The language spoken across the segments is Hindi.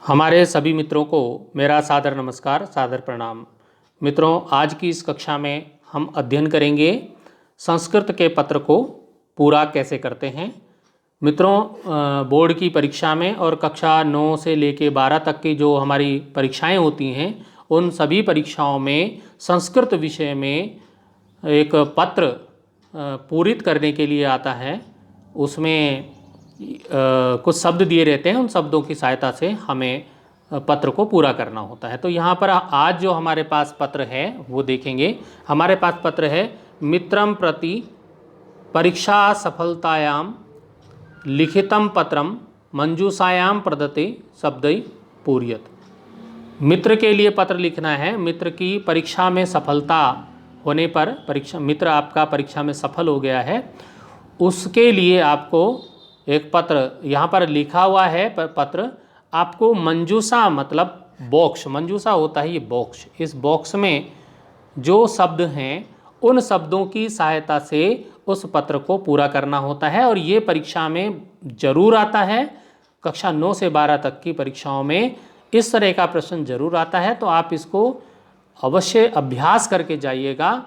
हमारे सभी मित्रों को मेरा सादर नमस्कार, सादर प्रणाम। मित्रों, आज की इस कक्षा में हम अध्ययन करेंगे संस्कृत के पत्र को पूरा कैसे करते हैं। मित्रों, बोर्ड की परीक्षा में और कक्षा 9 से लेके 12 तक की जो हमारी परीक्षाएं होती हैं, उन सभी परीक्षाओं में संस्कृत विषय में एक पत्र पूरित करने के लिए आता है। उसमें कुछ शब्द दिए रहते हैं, उन शब्दों की सहायता से हमें पत्र को पूरा करना होता है। तो यहाँ पर आज जो हमारे पास पत्र है वो देखेंगे। हमारे पास पत्र है मित्रम प्रति परीक्षा सफलतायाम लिखितम पत्रम मंजूषायाम प्रदत्ते शब्दई पूर्यत। मित्र के लिए पत्र लिखना है। मित्र की परीक्षा में सफलता होने पर, मित्र आपका परीक्षा में सफल हो गया है, उसके लिए आपको एक पत्र यहाँ पर लिखा हुआ है। पत्र आपको मंजूषा मतलब बॉक्स, मंजूषा होता है ये बॉक्स, इस बॉक्स में जो शब्द हैं उन शब्दों की सहायता से उस पत्र को पूरा करना होता है। और ये परीक्षा में जरूर आता है। कक्षा 9 से 12 तक की परीक्षाओं में इस तरह का प्रश्न जरूर आता है, तो आप इसको अवश्य अभ्यास करके जाइएगा।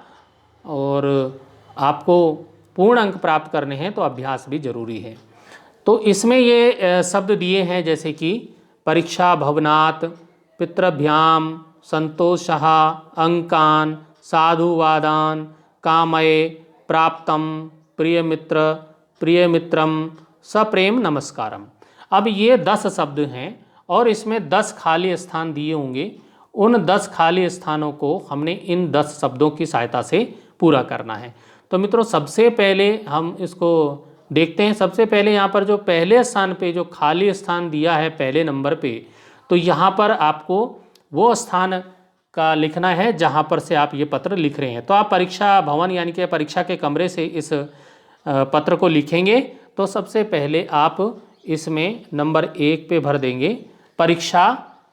और आपको पूर्ण अंक प्राप्त करने हैं तो अभ्यास भी जरूरी है। तो इसमें ये शब्द दिए हैं जैसे कि परीक्षा भवनात्, पितृभ्याम, संतोषः, अंकान, साधुवादान, कामये, प्राप्तम, प्रियमित्र, प्रियमित्रम, सप्रेम नमस्कारम। अब ये 10 शब्द हैं और इसमें 10 खाली स्थान दिए होंगे। उन 10 खाली स्थानों को हमने इन 10 शब्दों की सहायता से पूरा करना है। तो मित्रों, सबसे पहले हम इसको देखते हैं। सबसे पहले यहाँ पर जो पहले स्थान पे जो खाली स्थान दिया है पहले नंबर पे, तो यहाँ पर आपको वो स्थान का लिखना है जहाँ पर से आप ये पत्र लिख रहे हैं। तो आप परीक्षा भवन यानी कि परीक्षा के कमरे से इस पत्र को लिखेंगे। तो सबसे पहले आप इसमें नंबर 1 पे भर देंगे परीक्षा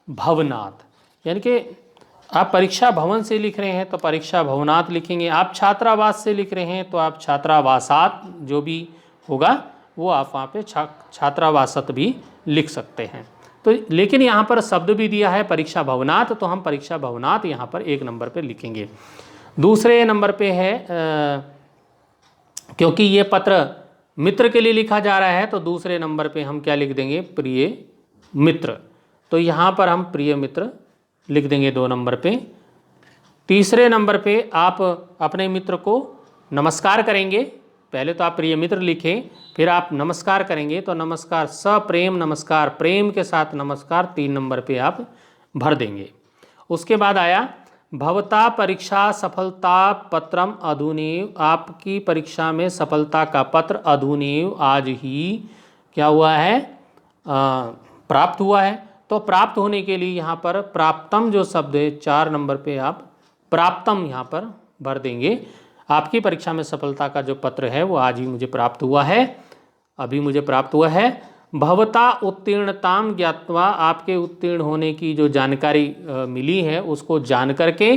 भवनात्, यानी कि आप परीक्षा भवन से लिख रहे हैं तो परीक्षा भवनात् लिखेंगे। आप छात्रावास से लिख रहे हैं तो आप छात्रावासात्, जो भी होगा वो आप वहाँ पे छात्रावासत भी लिख सकते हैं। तो लेकिन यहाँ पर शब्द भी दिया है परीक्षा भवनात्, तो हम परीक्षा भवनात् यहाँ पर 1 नंबर पे लिखेंगे। दूसरे नंबर पे है क्योंकि ये पत्र मित्र के लिए लिखा जा रहा है, तो दूसरे नंबर पे हम क्या लिख देंगे, प्रिय मित्र। तो यहाँ पर हम प्रिय मित्र लिख देंगे 2 नंबर पे। तीसरे नंबर पे आप अपने मित्र को नमस्कार करेंगे। पहले तो आप प्रिय मित्र लिखें, फिर आप नमस्कार करेंगे तो नमस्कार, सप्रेम नमस्कार, प्रेम के साथ नमस्कार 3 नंबर पे आप भर देंगे। उसके बाद आया भवता परीक्षा सफलता पत्रम अधुनैव। आपकी परीक्षा में सफलता का पत्र अधुनैव, आज ही क्या हुआ है, प्राप्त हुआ है। तो प्राप्त होने के लिए यहाँ पर प्राप्तम जो शब्द है 4 नंबर पे आप प्राप्तम यहाँ पर भर देंगे। आपकी परीक्षा में सफलता का जो पत्र है वो आज ही मुझे प्राप्त हुआ है, अभी मुझे प्राप्त हुआ है। भवता उत्तीर्णताम ज्ञात्वा, आपके उत्तीर्ण होने की जो जानकारी मिली है उसको जान करके,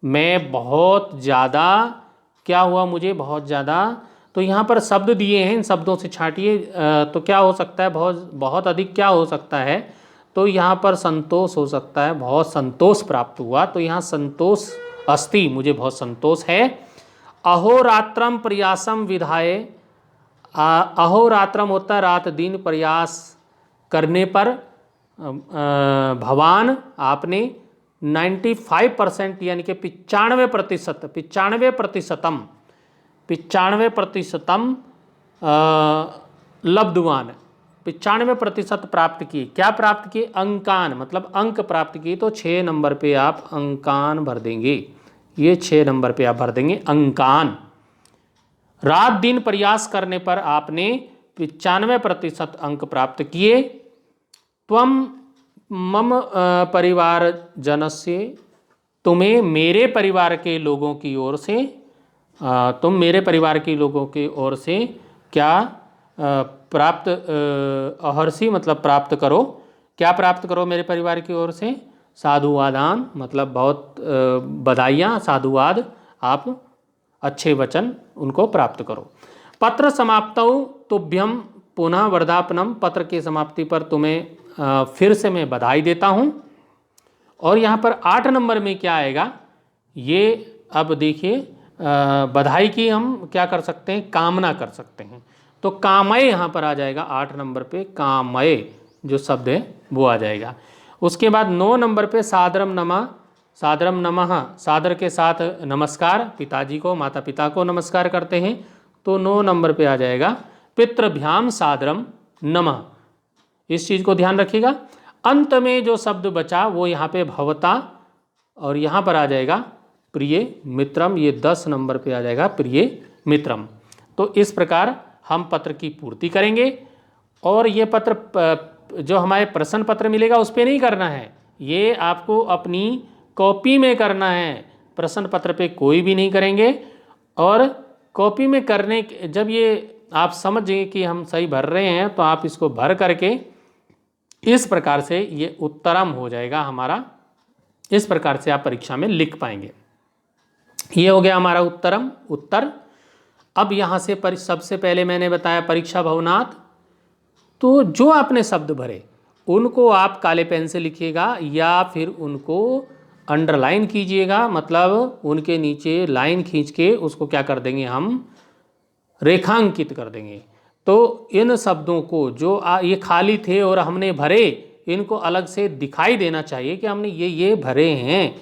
मैं बहुत ज़्यादा, क्या हुआ, मुझे बहुत ज़्यादा। तो यहाँ पर शब्द दिए हैं, इन शब्दों से छांटिए तो क्या हो सकता है, बहुत अधिक क्या हो सकता है, तो यहाँ पर संतोष हो सकता है, बहुत संतोष प्राप्त हुआ। तो यहाँ संतोष अस्ति, मुझे बहुत संतोष है। अहोरात्रम प्रयासम विधाय, अहोरात्रम होता है रात दिन, प्रयास करने पर भवान, आपने 95% यानी कि 95% लब्धवान, 95% प्राप्त किए। क्या प्राप्त किए, अंकान, मतलब अंक प्राप्त किए। तो 6 नंबर पे आप अंकान भर देंगे, ये 6 नंबर पे आप भर देंगे अंकान। रात दिन प्रयास करने पर आपने 95% अंक प्राप्त किए। त्वम मम परिवार जनस्य, तुम्हें मेरे परिवार के लोगों की ओर से, तुम मेरे परिवार के लोगों की ओर से क्या प्राप्त, अहर्षि मतलब प्राप्त करो, क्या प्राप्त करो मेरे परिवार की ओर से, साधुवादान मतलब बहुत बधाइयाँ, साधुवाद, आप अच्छे वचन उनको प्राप्त करो। पत्र समाप्तौ तुभ्यम पुनः वर्धापनम पत्र की समाप्ति पर तुम्हें फिर से मैं बधाई देता हूँ। और यहाँ पर 8 नंबर में क्या आएगा, ये अब देखिए बधाई की हम क्या कर सकते हैं, कामना कर सकते हैं। तो कामय यहाँ पर आ जाएगा 8 नंबर पे, कामय जो शब्द है वो आ जाएगा। उसके बाद 9 नंबर पे सादरम नमः, सादरम नमः, सादर के साथ नमस्कार, पिताजी को माता पिता को नमस्कार करते हैं। तो 9 नंबर पे आ जाएगा पितृभ्याम सादरम नमः। इस चीज़ को ध्यान रखिएगा। अंत में जो शब्द बचा वो यहाँ पे भवता, और यहाँ पर आ जाएगा प्रिय मित्रम, ये 10 नंबर पे आ जाएगा प्रिय मित्रम। तो इस प्रकार हम पत्र की पूर्ति करेंगे। और ये पत्र जो हमारे प्रश्न पत्र मिलेगा उस पर नहीं करना है, ये आपको अपनी कॉपी में करना है। प्रश्न पत्र पे कोई भी नहीं करेंगे। और कॉपी में करने जब ये आप समझेंगे कि हम सही भर रहे हैं तो आप इसको भर करके इस प्रकार से ये उत्तरम हो जाएगा हमारा। इस प्रकार से आप परीक्षा में लिख पाएंगे। ये हो गया हमारा उत्तरम, उत्तर। अब यहाँ से सबसे पहले मैंने बताया परीक्षा भवनात्, तो जो आपने शब्द भरे उनको आप काले पेन से लिखिएगा या फिर उनको अंडरलाइन कीजिएगा, मतलब उनके नीचे लाइन खींच के उसको क्या कर देंगे, हम रेखांकित कर देंगे। तो इन शब्दों को जो ये खाली थे और हमने भरे, इनको अलग से दिखाई देना चाहिए कि हमने ये भरे हैं।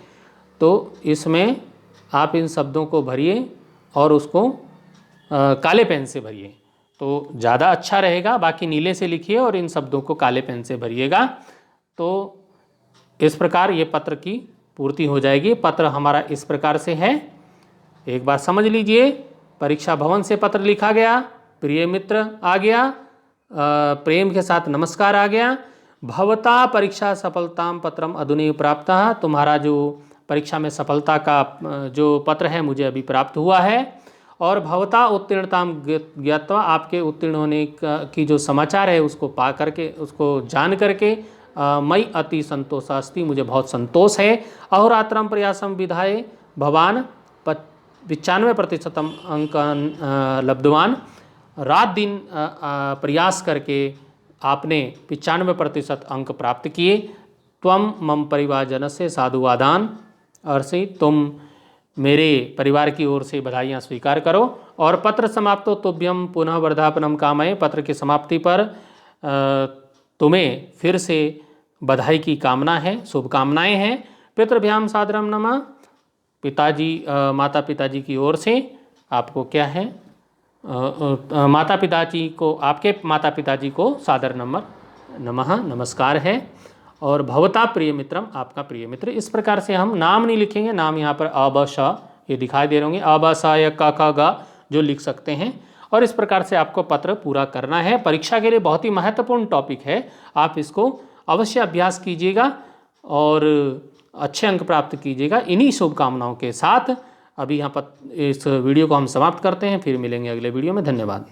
तो इसमें आप इन शब्दों को भरिए और उसको काले पेन से भरिए तो ज़्यादा अच्छा रहेगा। बाकी नीले से लिखिए और इन शब्दों को काले पेन से भरिएगा। तो इस प्रकार ये पत्र की पूर्ति हो जाएगी। पत्र हमारा इस प्रकार से है, एक बार समझ लीजिए। परीक्षा भवन से पत्र लिखा गया, प्रिय मित्र आ गया, प्रेम के साथ नमस्कार आ गया। भवता परीक्षा सफलताम पत्रम अधुनैव प्राप्तः, तुम्हारा जो परीक्षा में सफलता का जो पत्र है मुझे अभी प्राप्त हुआ है। और भवता उत्तीर्णताम ज्ञात्वा, आपके उत्तीर्ण होने की जो समाचार है उसको पा करके, उसको जान करके मई अति संतोषास्ति, मुझे बहुत संतोष है। अहोरात्रम प्रयासम विधाय भवान 95% अंक लब्धवान, रात दिन प्रयास करके आपने 95% अंक प्राप्त किए। त्वम मम परिवारजन से साधुवादान, और से तुम मेरे परिवार की ओर से बधाइयाँ स्वीकार करो। और पत्र समाप्तो तुभ्यम पुनः वर्धापनम कामये, पत्र की समाप्ति पर तुम्हें फिर से बधाई की कामना है, शुभकामनाएं हैं। पितृभ्याम सादरम नमः, पिताजी माता पिताजी की ओर से आपको क्या है, माता पिताजी को, आपके माता पिताजी को सादर नमः नमस्कार है। और भवता प्रिय मित्रम, आपका प्रिय मित्र। इस प्रकार से हम नाम नहीं लिखेंगे, नाम यहाँ पर अ ब श ये दिखाई दे रहे होंगे, अ ब स या क ख ग जो लिख सकते हैं। और इस प्रकार से आपको पत्र पूरा करना है। परीक्षा के लिए बहुत ही महत्वपूर्ण टॉपिक है, आप इसको अवश्य अभ्यास कीजिएगा और अच्छे अंक प्राप्त कीजिएगा। इन्हीं शुभकामनाओं के साथ अभी यहाँ पर इस वीडियो को हम समाप्त करते हैं, फिर मिलेंगे अगले वीडियो में। धन्यवाद।